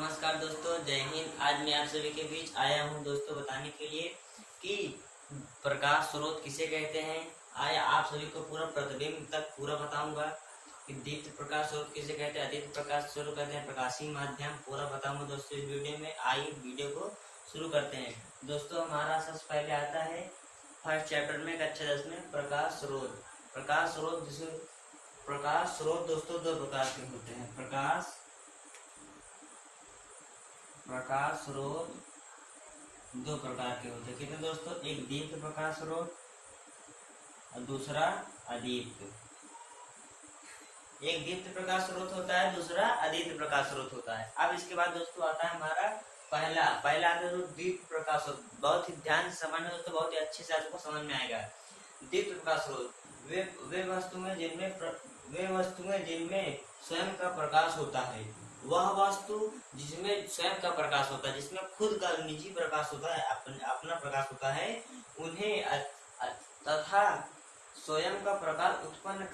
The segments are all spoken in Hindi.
नमस्कार दोस्तों, जय हिंद। आज मैं आप सभी के बीच आया हूं दोस्तों बताने के लिए कि प्रकाश स्रोत किसे कहते हैं। आया आप सभी को पूरा प्रतिबिंब तक पूरा बताऊंगा कि दीप्त प्रकाश स्रोत किसे कहते हैं, अदीप्त प्रकाश स्रोत कहते हैं, प्रकाशीय माध्यम पूरा बताऊंगा दोस्तों इस वीडियो में। आइए वीडियो को शुरू करते हैं। दोस्तों हमारा सबसे पहले आता है फर्स्ट चैप्टर में कक्षा 10 में प्रकाश स्रोत। प्रकाश स्रोत दोस्तों दो प्रकार के होते हैं। प्रकाश स्रोत दो प्रकार के होते हैं। कितने दोस्तों? एक दीप्त प्रकाश स्रोत और दूसरा अदीप्त। एक दीप्त प्रकाश स्रोत होता है, दूसरा अदीप्त प्रकाश स्रोत होता है। अब इसके बाद दोस्तों आता है हमारा पहला आता है जो दीप्त प्रकाश स्रोत। बहुत ही ध्यान से समझना दोस्तों, बहुत ही अच्छे से आपको समझ में आएगा। दीप्त प्रकाश स्रोत वे वस्तुएं जिनमें स्वयं का प्रकाश होता है। वह वस्तु जिसमें स्वयं का प्रकाश होता है, जिसमें खुद का निजी प्रकाश होता है, अपना प्रकाश होता है, उन्हें तथा स्वयं का प्रकाश उत्पन्न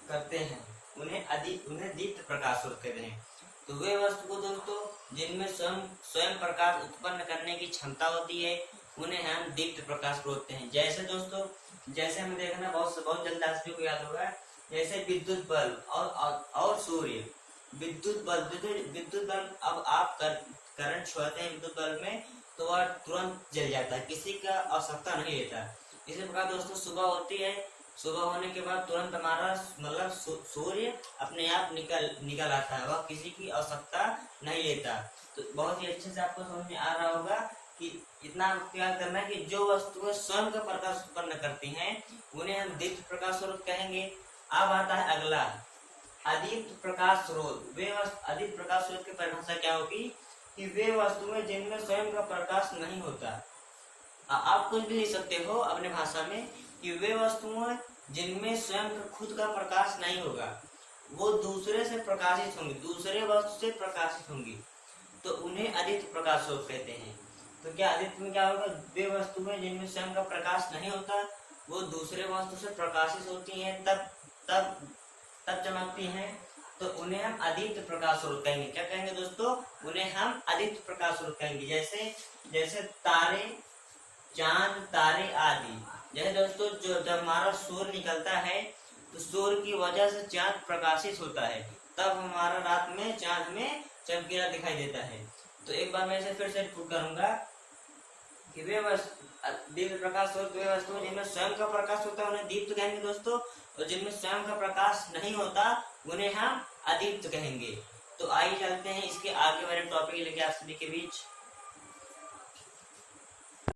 करते हैं, उन्हें दीप्त प्रकाश स्रोत कहते हैं। तो वे वस्तु को दोस्तों जिनमें स्वयं प्रकाश उत्पन्न करने की क्षमता होती है, उन्हें हम दीप्त प्रकाश स्रोत कहते हैं। जैसे दोस्तों, जैसे हमें देखना बहुत जल्द आप सभी को याद होगा, जैसे विद्युत बल्ब और सूर्य। विद्युत बल्ब अब आप करंट छोड़ते हैं विद्युत बल्ब में तो वह तुरंत जल जाता है, किसी का आवश्यकता नहीं लेता। इसी प्रकार दोस्तों सुबह होती है, सुबह होने के बाद तुरंत हमारा मतलब सूर्य अपने आप निकल आता है, वह किसी की आवश्यकता नहीं लेता। तो बहुत ही अच्छे से आपको समझ में आ रहा होगा कि इतना याद करना है कि जो वस्तुएं स्वयं का प्रकाश उत्पन्न करती हैं, उन्हें हम दीप्त प्रकाश स्रोत कहेंगे। अब आता है अगला अदीप्त प्रकाश स्रोत। अदीप्त प्रकाश स्रोत की परिभाषा क्या होगी कि वे वस्तुएं जिनमें स्वयं का प्रकाश नहीं होता। आप कुछ भी लिख सकते हो अपने भाषा में कि वे वस्तुएं जिनमें स्वयं का खुद का प्रकाश नहीं होगा, वो दूसरे से प्रकाशित होंगी, दूसरे वस्तु से प्रकाशित होंगी, तो उन्हें अदीप्त प्रकाश स्रोत कहते हैं। तो क्या अदीप्त में क्या होगा? वे वस्तुएं जिनमें स्वयं का प्रकाश नहीं होता, वो दूसरे वस्तु से प्रकाशित होती हैं, तब चमकती हैं, तो उन्हें हम अदीप्त प्रकाश स्रोत कहेंगे। क्या कहेंगे दोस्तों? उन्हें हम अदीप्त प्रकाश स्रोत कहेंगे। जैसे तारे, चांद, तारे आदि। जैसे दोस्तों जब हमारा सूर्य निकलता है तो सूर्य की वजह से चांद प्रकाशित होता है, तब हमारा रात में चांद में चमकीला दिखाई देता है। तो एक बार मैं इसे फिर से प्रूव करूंगा कि दीप्त प्रकाश स्रोत वे वस्तुएं जिनमें स्वयं का प्रकाश होता है, उन्हें दीप्त कहेंगे दोस्तों, और जिनमें स्वयं का प्रकाश नहीं होता उन्हें हम अदीप्त कहेंगे। तो आइए चलते हैं इसके आगे वाले टॉपिक लेके आप सभी के बीच।